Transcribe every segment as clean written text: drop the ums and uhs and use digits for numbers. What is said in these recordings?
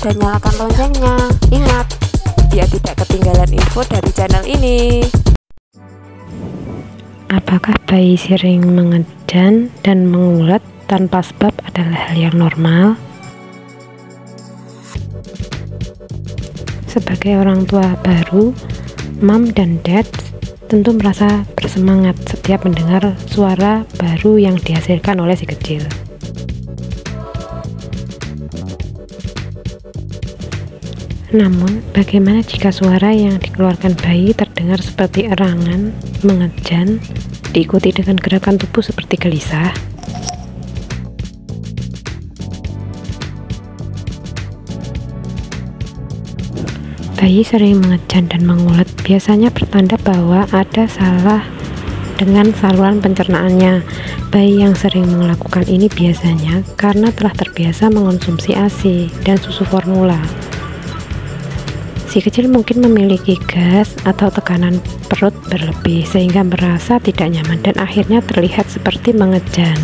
dan nyalakan loncengnya. Ingat, biar tidak ketinggalan info dari channel ini. Apakah bayi sering mengejan dan mengulet tanpa sebab adalah hal yang normal? Sebagai orang tua baru, mom dan dad tentu merasa bersemangat setiap mendengar suara baru yang dihasilkan oleh si kecil. Namun, bagaimana jika suara yang dikeluarkan bayi terdengar seperti erangan, mengejan, diikuti dengan gerakan tubuh seperti gelisah? Bayi sering mengejan dan mengulet biasanya pertanda bahwa ada salah dengan saluran pencernaannya. Bayi yang sering melakukan ini biasanya karena telah terbiasa mengonsumsi ASI dan susu formula. Si kecil mungkin memiliki gas atau tekanan perut berlebih sehingga merasa tidak nyaman dan akhirnya terlihat seperti mengejan.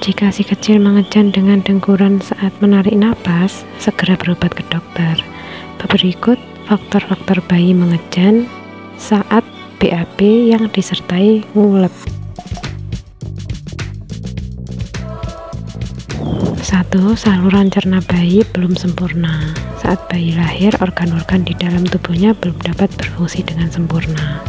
Jika si kecil mengejan dengan dengkuran saat menarik napas, segera berobat ke dokter. Berikut faktor-faktor bayi mengejan saat BAB yang disertai ngulet. 1. Saluran cerna bayi belum sempurna. Saat bayi lahir, organ-organ di dalam tubuhnya belum dapat berfungsi dengan sempurna.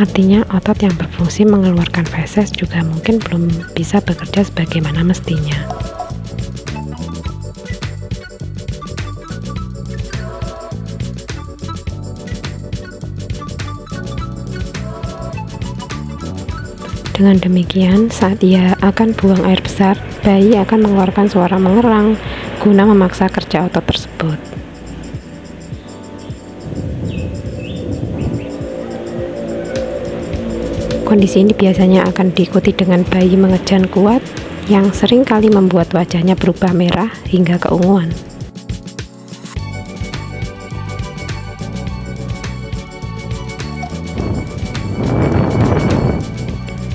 Artinya, otot yang berfungsi mengeluarkan feses juga mungkin belum bisa bekerja sebagaimana mestinya. Dengan demikian, saat ia akan buang air besar, bayi akan mengeluarkan suara mengerang guna memaksa kerja otot tersebut. Kondisi ini biasanya akan diikuti dengan bayi mengejan kuat yang sering kali membuat wajahnya berubah merah hingga keunguan.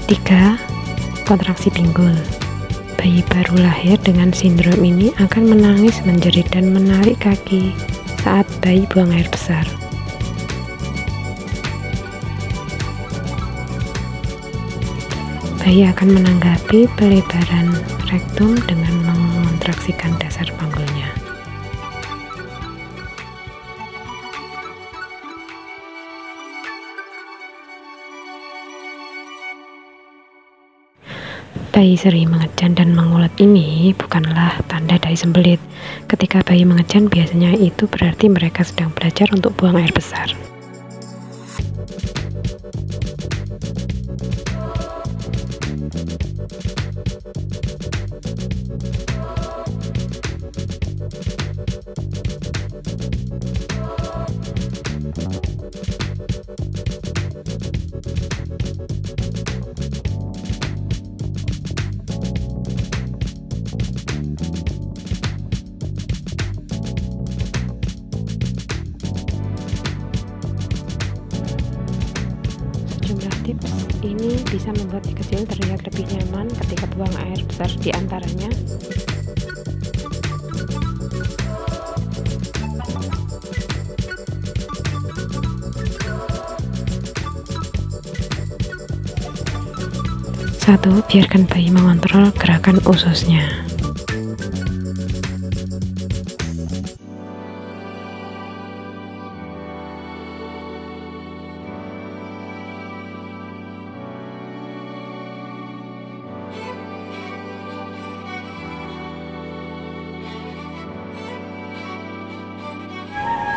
3. Kontraksi pinggul. Bayi baru lahir dengan sindrom ini akan menangis, menjerit, dan menarik kaki saat bayi buang air besar. Bayi akan menanggapi pelebaran rektum dengan mengontraksikan dasar panggulnya. Bayi sering mengejan dan mengulet ini bukanlah tanda dari sembelit. Ketika bayi mengejan, biasanya itu berarti mereka sedang belajar untuk buang air besar. Sejumlah tips ini bisa membuat si kecil terlihat lebih nyaman ketika buang air besar, di antaranya: Satu, biarkan bayi mengontrol gerakan ususnya.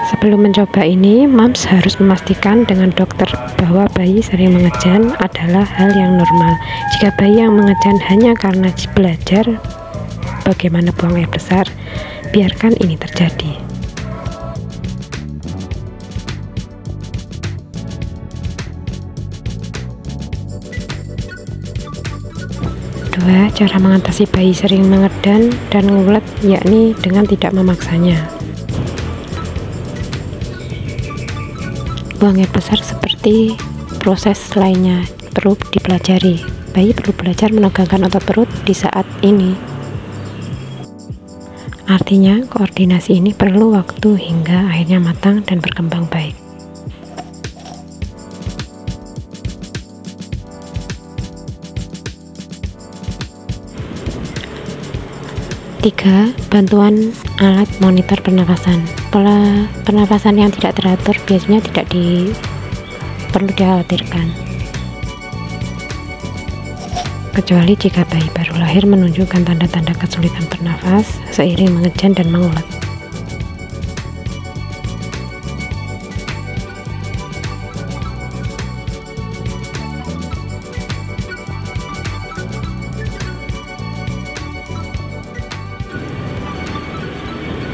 Sebelum mencoba ini, moms harus memastikan dengan dokter bahwa bayi sering mengejan adalah hal yang normal. Jika bayi yang mengejan hanya karena belajar bagaimana buang air besar, biarkan ini terjadi. Kedua, cara mengatasi bayi sering mengedan dan ngulet yakni dengan tidak memaksanya. Buang air besar seperti proses lainnya perlu dipelajari. Bayi perlu belajar menegangkan otot perut di saat ini. Artinya, koordinasi ini perlu waktu hingga akhirnya matang dan berkembang baik. 3. Bantuan alat monitor pernafasan. Pola pernafasan yang tidak teratur biasanya tidak perlu dikhawatirkan, kecuali jika bayi baru lahir menunjukkan tanda-tanda kesulitan bernafas seiring mengejan dan mengulet.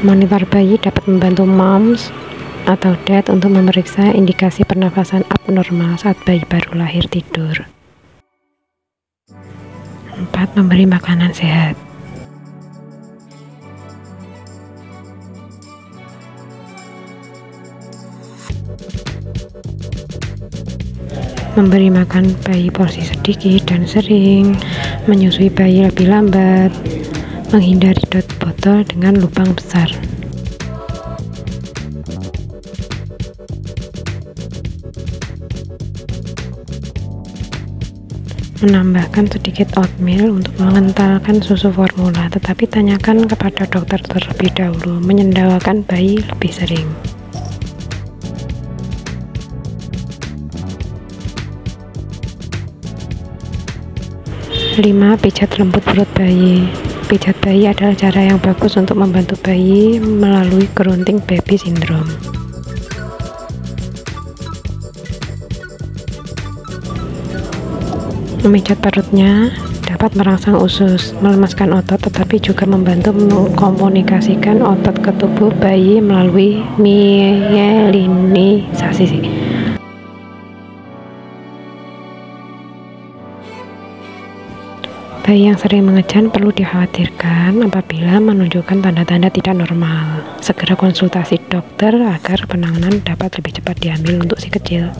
Monitor bayi dapat membantu moms atau dad untuk memeriksa indikasi pernafasan abnormal saat bayi baru lahir tidur. 4. Memberi makanan sehat. Memberi makan bayi porsi sedikit dan sering, menyusui bayi lebih lambat, menghindari dot botol dengan lubang besar. Menambahkan sedikit oatmeal untuk mengentalkan susu formula, tetapi tanyakan kepada dokter terlebih dahulu. Menyendawakan bayi lebih sering. 5. Pijat lembut perut bayi. Pijat bayi adalah cara yang bagus untuk membantu bayi melalui grunting baby syndrome. Memijat perutnya dapat merangsang usus, melemaskan otot, tetapi juga membantu mengkomunikasikan otot ke tubuh bayi melalui mielinisasi. Bayi yang sering mengejan perlu dikhawatirkan apabila menunjukkan tanda-tanda tidak normal. Segera konsultasi dokter agar penanganan dapat lebih cepat diambil untuk si kecil.